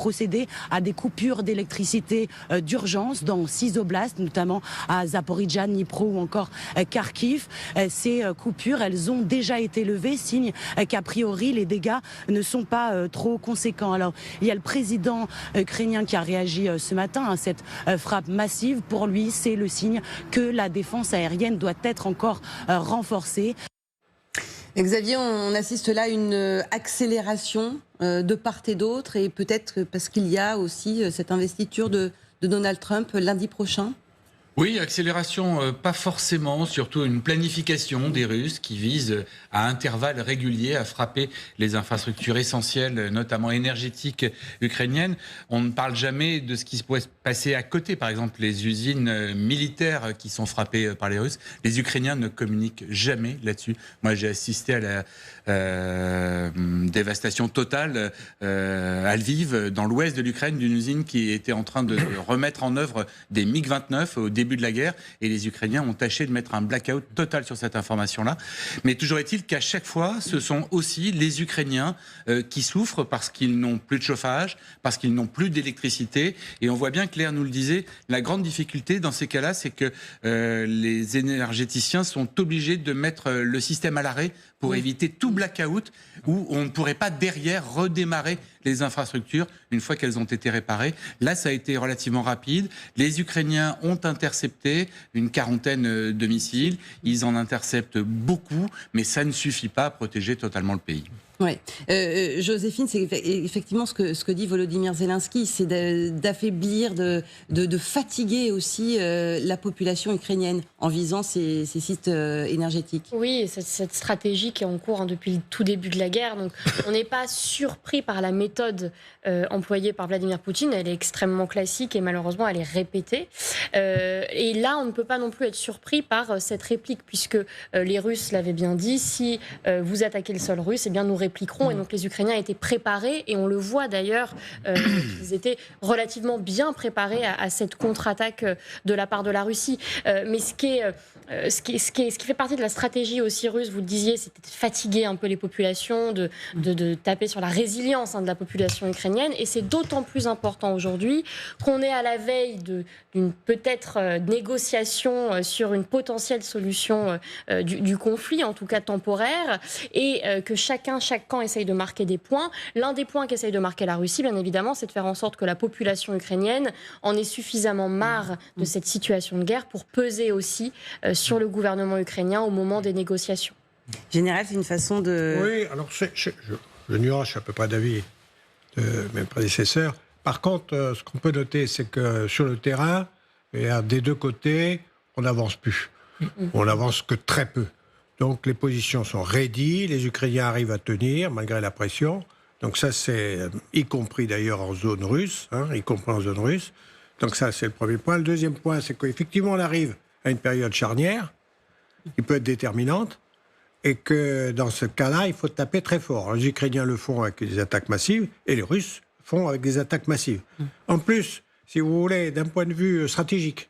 procédé à des coupures d'électricité d'urgence dans 6 oblasts, notamment à Zaporijjia, Dnipro ou encore Kharkiv. Ces coupures, elles ont déjà été levées, signe qu'a priori les dégâts ne sont pas trop conséquents. Alors, il y a le président ukrainien qui a réagi ce matin à cette frappe massive. Pour lui, c'est le signe que la défense aérienne doit être encore renforcée. Xavier, on assiste là à une accélération de part et d'autre, et peut-être parce qu'il y a aussi cette investiture de Donald Trump lundi prochain. Oui, accélération, pas forcément, surtout une planification des Russes qui vise à intervalles réguliers à frapper les infrastructures essentielles, notamment énergétiques ukrainiennes. On ne parle jamais de ce qui se pourrait se passer à côté, par exemple les usines militaires qui sont frappées par les Russes. Les Ukrainiens ne communiquent jamais là-dessus. Moi, j'ai assisté à la dévastation totale à Lviv, dans l'ouest de l'Ukraine, d'une usine qui était en train de remettre en œuvre des MiG-29 au début de la guerre, et les Ukrainiens ont tâché de mettre un blackout total sur cette information-là. Mais toujours est-il qu'à chaque fois, ce sont aussi les Ukrainiens qui souffrent parce qu'ils n'ont plus de chauffage, parce qu'ils n'ont plus d'électricité. Et on voit bien, Claire nous le disait, la grande difficulté dans ces cas-là, c'est que les énergéticiens sont obligés de mettre le système à l'arrêt pour éviter tout blackout, où on ne pourrait pas derrière redémarrer les infrastructures une fois qu'elles ont été réparées. Là, ça a été relativement rapide. Les Ukrainiens ont intercepté une quarantaine de missiles. Ils en interceptent beaucoup, mais ça ne suffit pas à protéger totalement le pays. Oui. Joséphine, c'est effectivement ce que dit Volodymyr Zelensky, c'est d'affaiblir, de fatiguer aussi la population ukrainienne en visant ces sites énergétiques. Oui, cette stratégie qui est en cours depuis le tout début de la guerre. Donc, on n'est pas surpris par la méthode employée par Vladimir Poutine. Elle est extrêmement classique et malheureusement, elle est répétée. Et là, on ne peut pas non plus être surpris par cette réplique, puisque les Russes l'avaient bien dit, si vous attaquez le sol russe, eh bien nous répliquerons. Et donc les Ukrainiens étaient préparés, et on le voit d'ailleurs, ils étaient relativement bien préparés à cette contre-attaque de la part de la Russie. Mais ce qui fait partie de la stratégie aussi russe, vous le disiez, c'était de fatiguer un peu les populations, de taper sur la résilience de la population ukrainienne. Et c'est d'autant plus important aujourd'hui qu'on est à la veille d'une peut-être négociation sur une potentielle solution du conflit, en tout cas temporaire, et que chaque camp essaye de marquer des points. L'un des points qu'essaye de marquer la Russie, bien évidemment, c'est de faire en sorte que la population ukrainienne en ait suffisamment marre de cette situation de guerre pour peser aussi sur le gouvernement ukrainien au moment des négociations. Général, c'est une façon de... Oui, alors je nuance à peu près d'avis de mes prédécesseurs. Par contre, ce qu'on peut noter, c'est que sur le terrain, des deux côtés, on n'avance plus. On n'avance que très peu. Donc les positions sont ready, les Ukrainiens arrivent à tenir malgré la pression. Donc ça, c'est y compris d'ailleurs en zone russe, y compris en zone russe. Donc ça, c'est le premier point. Le deuxième point, c'est qu'effectivement, on arrive à une période charnière qui peut être déterminante, et que dans ce cas-là, il faut taper très fort. Les Ukrainiens le font avec des attaques massives, et les Russes font avec des attaques massives. En plus, si vous voulez, d'un point de vue stratégique,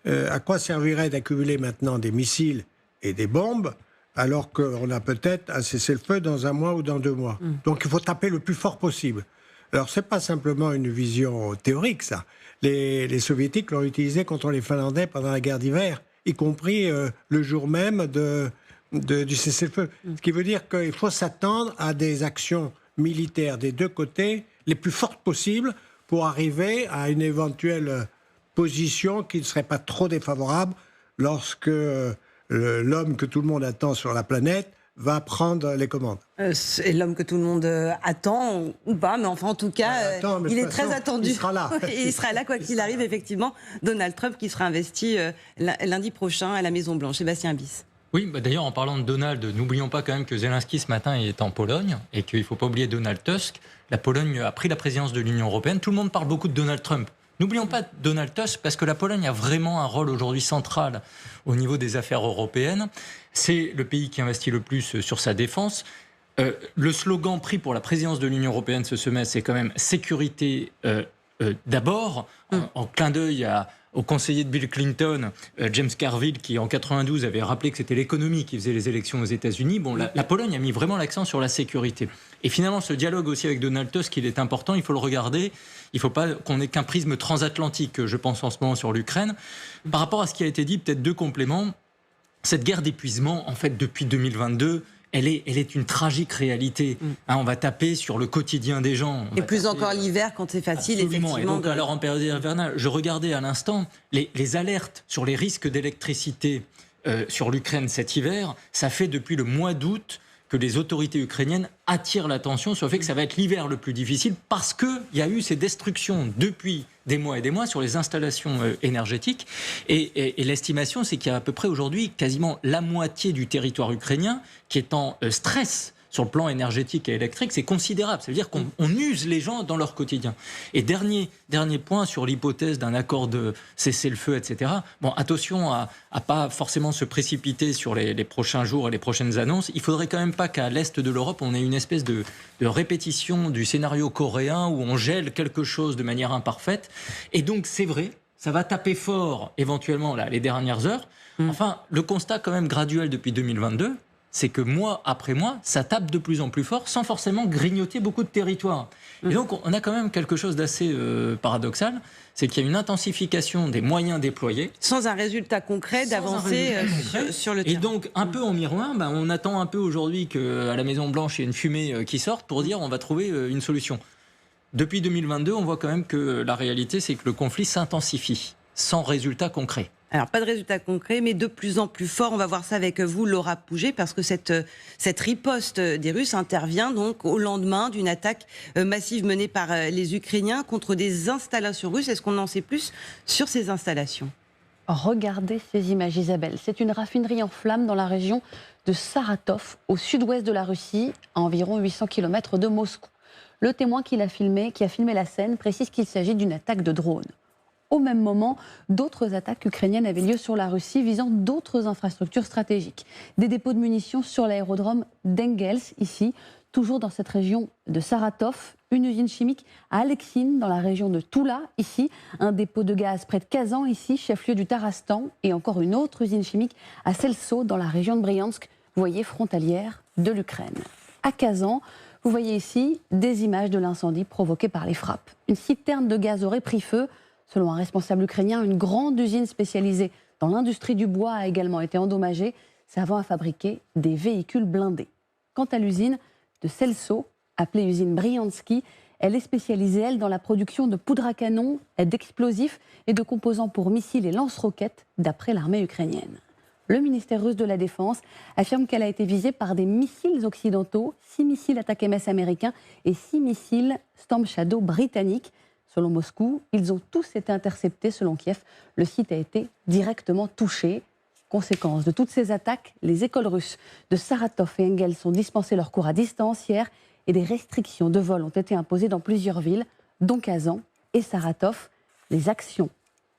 à quoi servirait d'accumuler maintenant des missiles et des bombes alors qu'on a peut-être un cessez-le-feu dans 1 mois ou dans 2 mois. Donc il faut taper le plus fort possible. Alors c'est pas simplement une vision théorique, ça. Les Soviétiques l'ont utilisé contre les Finlandais pendant la guerre d'hiver, y compris le jour même du cessez-le-feu. Ce qui veut dire qu'il faut s'attendre à des actions militaires des deux côtés les plus fortes possibles pour arriver à une éventuelle position qui ne serait pas trop défavorable lorsque l'homme que tout le monde attend sur la planète va prendre les commandes. C'est l'homme que tout le monde attend, ou pas, mais enfin en tout cas, il est très attendu. Il sera là. Il sera là quoi qu'il arrive, effectivement. Donald Trump qui sera investi lundi prochain à la Maison-Blanche. Sébastien Bis. Oui, d'ailleurs, en parlant de Donald, n'oublions pas quand même que Zelensky ce matin est en Pologne et qu'il ne faut pas oublier Donald Tusk. La Pologne a pris la présidence de l'Union européenne. Tout le monde parle beaucoup de Donald Trump. N'oublions pas Donald Tusk, parce que la Pologne a vraiment un rôle aujourd'hui central au niveau des affaires européennes. C'est le pays qui investit le plus sur sa défense. Le slogan pris pour la présidence de l'Union européenne ce semestre, c'est quand même sécurité d'abord, en clin d'œil au conseiller de Bill Clinton, James Carville, qui en 92 avait rappelé que c'était l'économie qui faisait les élections aux États-Unis. Bon, la Pologne a mis vraiment l'accent sur la sécurité. Et finalement, ce dialogue aussi avec Donald Tusk, il est important, il faut le regarder. Il ne faut pas qu'on ait qu'un prisme transatlantique, je pense en ce moment sur l'Ukraine. Par rapport à ce qui a été dit, peut-être 2 compléments. Cette guerre d'épuisement, en fait, depuis 2022, elle est une tragique réalité. On va taper sur le quotidien des gens. Et plus encore l'hiver quand c'est facile, Absolument. effectivement. Et donc, alors en période hivernale, je regardais à l'instant les alertes sur les risques d'électricité sur l'Ukraine cet hiver. Ça fait depuis le mois d'août que les autorités ukrainiennes attirent l'attention sur le fait que ça va être l'hiver le plus difficile parce qu'il y a eu ces destructions depuis des mois et des mois sur les installations énergétiques. Et l'estimation, c'est qu'il y a à peu près aujourd'hui quasiment la moitié du territoire ukrainien qui est en stress sur le plan énergétique et électrique. C'est considérable. Ça veut dire qu'on use les gens dans leur quotidien. Et dernier point sur l'hypothèse d'un accord de cessez-le-feu, etc. Bon, attention à pas forcément se précipiter sur les prochains jours et les prochaines annonces. Il faudrait quand même pas qu'à l'est de l'Europe, on ait une espèce de répétition du scénario coréen où on gèle quelque chose de manière imparfaite. Et donc, c'est vrai, ça va taper fort éventuellement là, les dernières heures. Enfin, le constat quand même graduel depuis 2022, c'est que mois après mois, ça tape de plus en plus fort sans forcément grignoter beaucoup de territoires. Et donc, on a quand même quelque chose d'assez paradoxal, c'est qu'il y a une intensification des moyens déployés. Sans un résultat concret d'avancer sur le terrain. Et donc, un peu en miroir, on attend un peu aujourd'hui qu'à la Maison-Blanche, il y ait une fumée qui sorte pour dire on va trouver une solution. Depuis 2022, on voit quand même que la réalité, c'est que le conflit s'intensifie, sans résultat concret. Alors, pas de résultat concret, mais de plus en plus fort. On va voir ça avec vous, Laura Pouget, parce que cette riposte des Russes intervient donc au lendemain d'une attaque massive menée par les Ukrainiens contre des installations russes. Est-ce qu'on en sait plus sur ces installations ? Regardez ces images, Isabelle. C'est une raffinerie en flammes dans la région de Saratov, au sud-ouest de la Russie, à environ 800 km de Moscou. Le témoin qui a filmé la scène précise qu'il s'agit d'une attaque de drone. Au même moment, d'autres attaques ukrainiennes avaient lieu sur la Russie visant d'autres infrastructures stratégiques. Des dépôts de munitions sur l'aérodrome d'Engels, ici, toujours dans cette région de Saratov, une usine chimique à Alexine, dans la région de Toula, ici, un dépôt de gaz près de Kazan, ici, chef-lieu du Tarastan, et encore une autre usine chimique à Selso, dans la région de Briansk, vous voyez, frontalière de l'Ukraine. À Kazan, vous voyez ici des images de l'incendie provoqué par les frappes. Une citerne de gaz aurait pris feu. Selon un responsable ukrainien, une grande usine spécialisée dans l'industrie du bois a également été endommagée, servant à fabriquer des véhicules blindés. Quant à l'usine de Selso, appelée usine Brianski, elle est spécialisée, elle, dans la production de poudre à canon, d'explosifs et de composants pour missiles et lance-roquettes, d'après l'armée ukrainienne. Le ministère russe de la Défense affirme qu'elle a été visée par des missiles occidentaux, 6 missiles Attack-MS américains et 6 missiles Storm Shadow britanniques. Selon Moscou, ils ont tous été interceptés. Selon Kiev, le site a été directement touché. Conséquence de toutes ces attaques, les écoles russes de Saratov et Engels ont dispensé leurs cours à distance hier et des restrictions de vol ont été imposées dans plusieurs villes, dont Kazan et Saratov. Les actions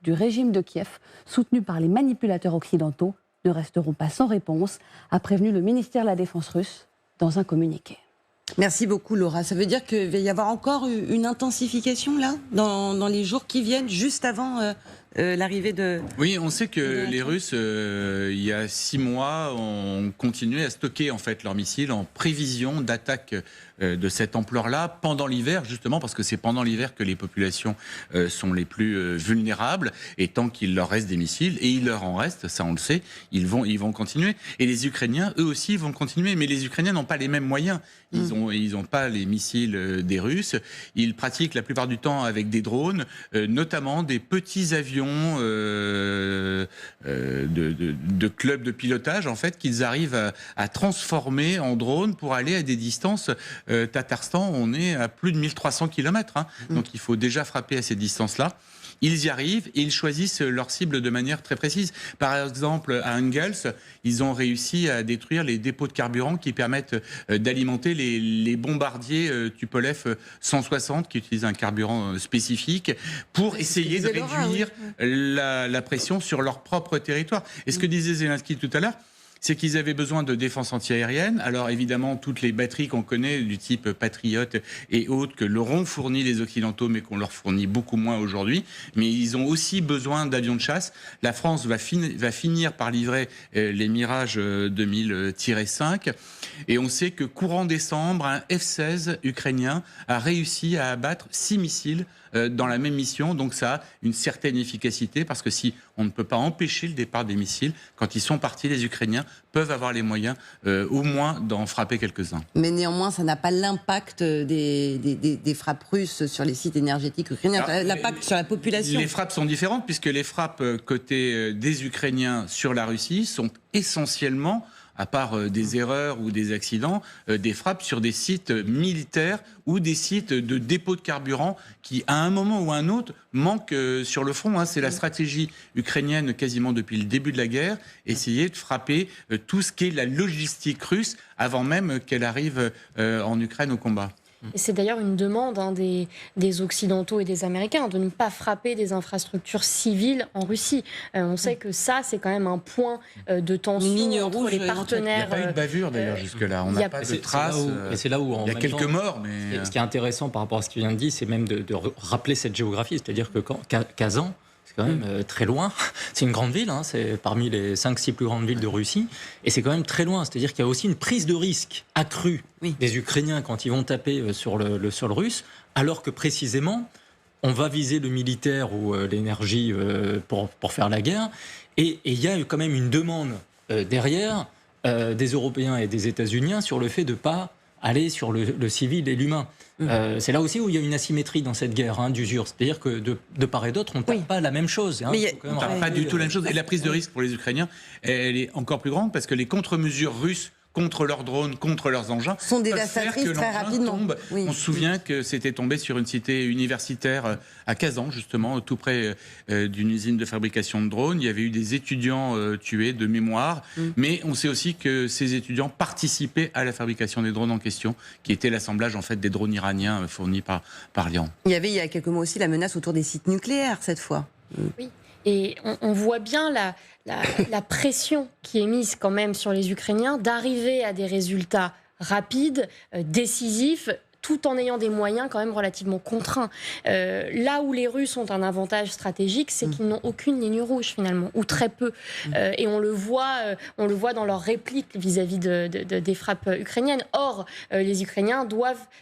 du régime de Kiev, soutenues par les manipulateurs occidentaux, ne resteront pas sans réponse, a prévenu le ministère de la Défense russe dans un communiqué. Merci beaucoup, Laura. Ça veut dire qu'il va y avoir encore une intensification, là, dans les jours qui viennent, juste avant l'arrivée de... Oui, on sait que les Russes, il y a 6 mois, ont continué à stocker en fait leurs missiles en prévision d'attaques de cette ampleur-là pendant l'hiver, justement parce que c'est pendant l'hiver que les populations sont les plus vulnérables. Et tant qu'il leur reste des missiles, et il leur en reste, ça on le sait, ils vont continuer. Et les Ukrainiens, eux aussi, vont continuer. Mais les Ukrainiens n'ont pas les mêmes moyens. Ils n'ont pas les missiles des Russes. Ils pratiquent la plupart du temps avec des drones, notamment des petits avions de clubs de pilotage, en fait, qu'ils arrivent à transformer en drones pour aller à des distances. Tatarstan, on est à plus de 1300 km. Donc il faut déjà frapper à ces distances-là. Ils y arrivent et ils choisissent leur cible de manière très précise. Par exemple, à Engels, ils ont réussi à détruire les dépôts de carburant qui permettent d'alimenter les bombardiers Tupolev 160 qui utilisent un carburant spécifique pour essayer de réduire la pression sur leur propre territoire. Et ce que disait Zelensky tout à l'heure, c'est qu'ils avaient besoin de défense antiaérienne. Alors évidemment, toutes les batteries qu'on connaît du type Patriot et autres que leur ont fourni les Occidentaux, mais qu'on leur fournit beaucoup moins aujourd'hui. Mais ils ont aussi besoin d'avions de chasse. La France va finir par livrer les Mirage 2000-5. Et on sait que courant décembre, un F-16 ukrainien a réussi à abattre 6 missiles dans la même mission. Donc ça a une certaine efficacité, parce que si on ne peut pas empêcher le départ des missiles, quand ils sont partis, les Ukrainiens peuvent avoir les moyens au moins d'en frapper quelques-uns. Mais néanmoins, ça n'a pas l'impact des frappes russes sur les sites énergétiques ukrainiens, l'impact sur la population. Les frappes sont différentes, puisque les frappes côté des Ukrainiens sur la Russie sont essentiellement, à part des erreurs ou des accidents, des frappes sur des sites militaires ou des sites de dépôts de carburant qui, à un moment ou à un autre, manquent sur le front. C'est la stratégie ukrainienne quasiment depuis le début de la guerre, essayer de frapper tout ce qui est la logistique russe avant même qu'elle arrive en Ukraine au combat. Et c'est d'ailleurs une demande des Occidentaux et des Américains de ne pas frapper des infrastructures civiles en Russie. On sait que ça, c'est quand même un point de tension entre les partenaires. Il n'y a pas eu de bavure d'ailleurs jusque-là. On n'a pas de traces. Et c'est là où il y a quelques morts. Mais... Ce qui est intéressant par rapport à ce qu'il vient de dire, c'est même de rappeler cette géographie. C'est-à-dire que Kazan, c'est quand même très loin. C'est une grande ville, c'est parmi les 5-6 plus grandes villes de Russie. Et c'est quand même très loin. C'est-à-dire qu'il y a aussi une prise de risque accrue des Ukrainiens quand ils vont taper sur le sol russe, alors que précisément, on va viser le militaire ou l'énergie pour faire la guerre. Et il y a quand même une demande derrière des Européens et des États-Unis sur le fait de ne pas aller sur le civil et l'humain. C'est là aussi où il y a une asymétrie dans cette guerre d'usure. C'est-à-dire que de part et d'autre, on ne tape pas la même chose. Mais on ne tape pas du tout la même chose. Et la prise de risque pour les Ukrainiens, elle est encore plus grande, parce que les contre-mesures russes contre leurs drones, contre leurs engins, sont dévastatrices très rapidement. On se souvient que c'était tombé sur une cité universitaire à Kazan, justement, tout près d'une usine de fabrication de drones. Il y avait eu des étudiants tués de mémoire, mais on sait aussi que ces étudiants participaient à la fabrication des drones en question, qui était l'assemblage en fait des drones iraniens fournis par l'Iran. Il y avait il y a quelques mois aussi la menace autour des sites nucléaires cette fois. Oui. Et on voit bien la pression qui est mise quand même sur les Ukrainiens d'arriver à des résultats rapides, décisifs, tout en ayant des moyens quand même relativement contraints. Là où les Russes ont un avantage stratégique, c'est qu'ils n'ont aucune ligne rouge finalement, ou très peu. Et on le voit dans leurs répliques vis-à-vis des frappes ukrainiennes. Or, les Ukrainiens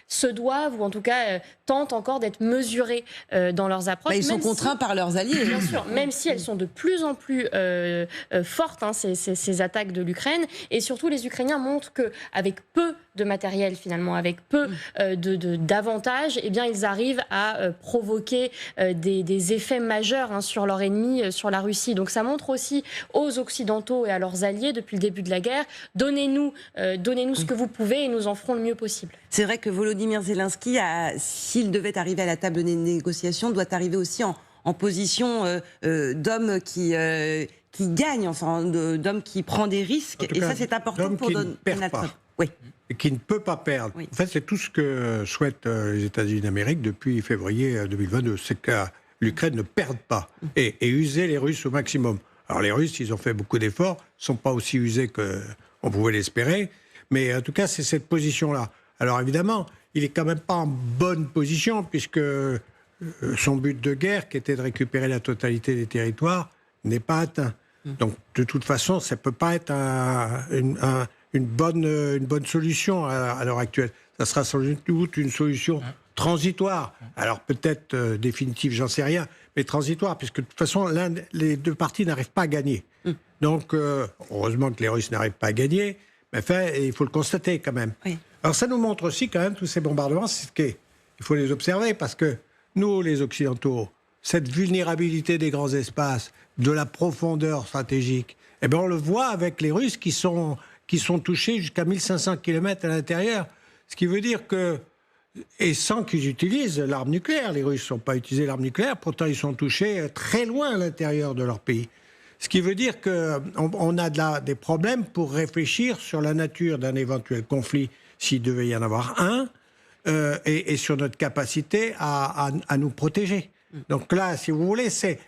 se doivent, ou en tout cas tentent encore d'être mesurés dans leurs approches. Ils sont contraints par leurs alliés. Bien sûr, même si elles sont de plus en plus fortes, ces attaques de l'Ukraine. Et surtout, les Ukrainiens montrent qu'avec peu de matériel finalement, avec peu d'avantages, eh bien, ils arrivent à provoquer des effets majeurs sur leur ennemi, sur la Russie. Donc ça montre aussi aux Occidentaux et à leurs alliés depuis le début de la guerre, donnez-nous ce que vous pouvez et nous en ferons le mieux possible. C'est vrai que Volodymyr Zelensky, s'il devait arriver à la table des négociations, doit arriver aussi en position d'homme qui gagne, enfin d'homme qui prend des risques. Et ça, c'est important pour Donald Trump. Oui. Et qui ne peut pas perdre. Oui. En fait, c'est tout ce que souhaitent les États-Unis d'Amérique depuis février 2022. C'est que l'Ukraine ne perde pas et user les Russes au maximum. Alors les Russes, ils ont fait beaucoup d'efforts, ne sont pas aussi usés qu'on pouvait l'espérer, mais en tout cas, c'est cette position-là. Alors évidemment, il n'est quand même pas en bonne position, puisque son but de guerre, qui était de récupérer la totalité des territoires, n'est pas atteint. Donc de toute façon, ça ne peut pas être une bonne solution à l'heure actuelle. Ça sera sans doute une solution transitoire. Alors peut-être définitive, j'en sais rien, mais transitoire, puisque de toute façon, les deux parties n'arrivent pas à gagner. Donc, heureusement que les Russes n'arrivent pas à gagner, mais enfin, il faut le constater quand même. Oui. Alors ça nous montre aussi quand même tous ces bombardements, il faut les observer, parce que nous, les Occidentaux, cette vulnérabilité des grands espaces, de la profondeur stratégique, eh bien on le voit avec les Russes qui sont touchés jusqu'à 1500 km à l'intérieur. Ce qui veut dire que, et sans qu'ils utilisent l'arme nucléaire, les Russes n'ont pas utilisé l'arme nucléaire, pourtant ils sont touchés très loin à l'intérieur de leur pays. Ce qui veut dire qu'on a des problèmes pour réfléchir sur la nature d'un éventuel conflit, s'il devait y en avoir un, et sur notre capacité à nous protéger. Donc là, si vous voulez, c'est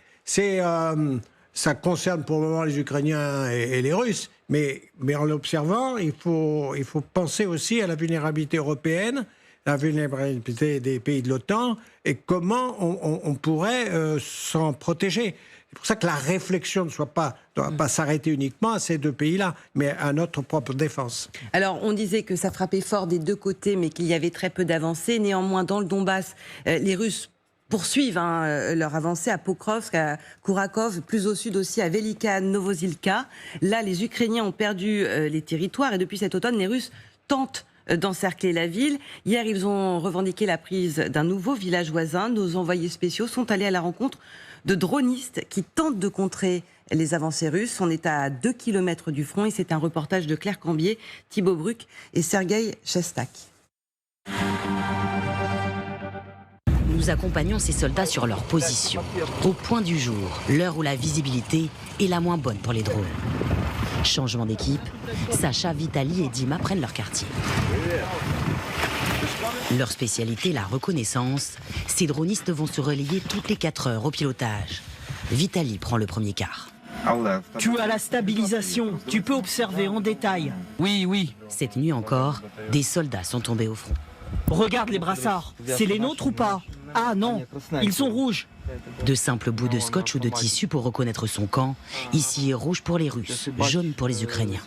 ça concerne pour le moment les Ukrainiens et les Russes, mais en l'observant, il faut penser aussi à la vulnérabilité européenne, la vulnérabilité des pays de l'OTAN, et comment on pourrait s'en protéger. C'est pour ça que la réflexion ne doit pas s'arrêter uniquement à ces deux pays-là, mais à notre propre défense. Alors, on disait que ça frappait fort des deux côtés, mais qu'il y avait très peu d'avancées. Néanmoins, dans le Donbass, les Russes poursuivent leur avancée à Pokrovsk, à Kourakov, plus au sud aussi à Velika, Novozilka. Là, les Ukrainiens ont perdu les territoires et depuis cet automne, les Russes tentent d'encercler la ville. Hier, ils ont revendiqué la prise d'un nouveau village voisin. Nos envoyés spéciaux sont allés à la rencontre de dronistes qui tentent de contrer les avancées russes. On est à 2 km du front et c'est un reportage de Claire Cambier, Thibaut Bruck et Sergueï Chestak. Nous accompagnons ces soldats sur leur position, au point du jour, l'heure où la visibilité est la moins bonne pour les drones. Changement d'équipe, Sacha, Vitali et Dima prennent leur quartier. Leur spécialité, la reconnaissance. Ces dronistes vont se relayer toutes les 4 heures au pilotage. Vitali prend le premier quart. Tu as la stabilisation, tu peux observer en détail. Oui. Cette nuit encore, des soldats sont tombés au front. Regarde les brassards, c'est les nôtres ou pas? Ah non, ils sont rouges. De simples bouts de scotch ou de tissu pour reconnaître son camp. Ici est rouge pour les Russes, jaune pour les Ukrainiens.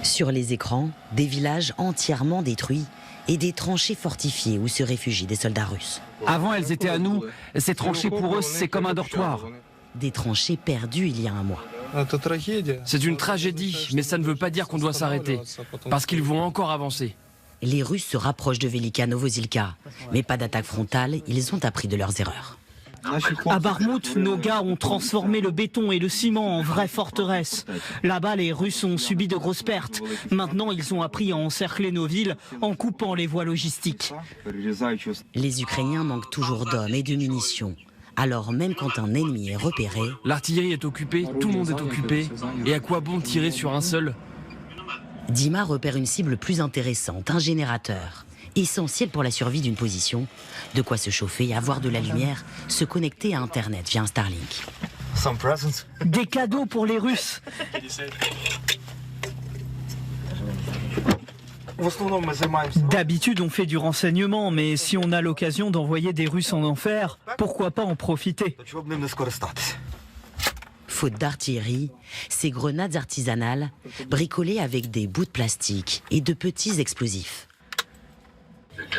Sur les écrans, des villages entièrement détruits et des tranchées fortifiées où se réfugient des soldats russes. Avant, elles étaient à nous. Ces tranchées, pour eux, c'est comme un dortoir. Des tranchées perdues il y a un mois. C'est une tragédie, mais ça ne veut pas dire qu'on doit s'arrêter. Parce qu'ils vont encore avancer. Les Russes se rapprochent de Velika Novozilka, mais pas d'attaque frontale, ils ont appris de leurs erreurs. À Barmout, nos gars ont transformé le béton et le ciment en vraie forteresse. Là-bas, les Russes ont subi de grosses pertes. Maintenant, ils ont appris à encercler nos villes en coupant les voies logistiques. Les Ukrainiens manquent toujours d'hommes et de munitions. Alors même quand un ennemi est repéré... L'artillerie est occupée, tout le monde est occupé. Et à quoi bon tirer sur un seul ? Dima repère une cible plus intéressante, un générateur. Essentiel pour la survie d'une position. De quoi se chauffer, avoir de la lumière, se connecter à Internet via un Starlink. Des cadeaux pour les Russes. D'habitude, on fait du renseignement, mais si on a l'occasion d'envoyer des Russes en enfer, pourquoi pas en profiter? Faute d'artillerie, ces grenades artisanales, bricolées avec des bouts de plastique et de petits explosifs.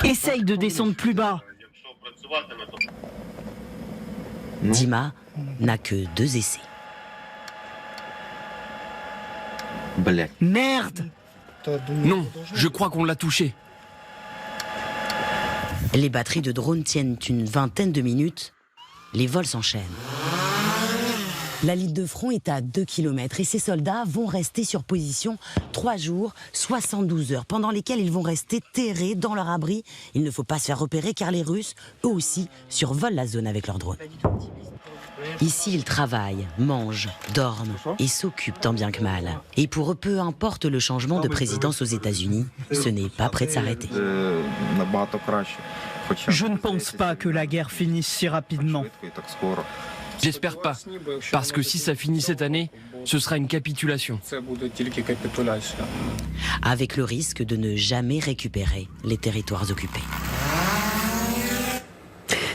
Essaye de descendre plus bas. Dima n'a que 2 essais. Merde! Non, je crois qu'on l'a touché. Les batteries de drones tiennent une vingtaine de minutes. Les vols s'enchaînent. La ligne de front est à 2 km et ces soldats vont rester sur position 3 jours, 72 heures, pendant lesquelles ils vont rester terrés dans leur abri. Il ne faut pas se faire repérer car les Russes, eux aussi, survolent la zone avec leurs drones. Ici, ils travaillent, mangent, dorment et s'occupent tant bien que mal. Et pour eux, peu importe le changement de présidence aux États-Unis, ce n'est pas prêt de s'arrêter. Je ne pense pas que la guerre finisse si rapidement. J'espère pas, parce que si ça finit cette année, ce sera une capitulation. Avec le risque de ne jamais récupérer les territoires occupés.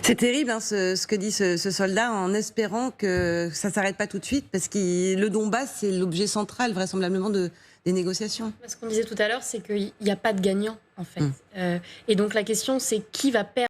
C'est terrible ce que dit ce soldat en espérant que ça ne s'arrête pas tout de suite parce que le Donbass, c'est l'objet central vraisemblablement des négociations. Ce qu'on disait tout à l'heure, c'est qu'il n'y a pas de gagnant en fait. Et donc la question, c'est qui va perdre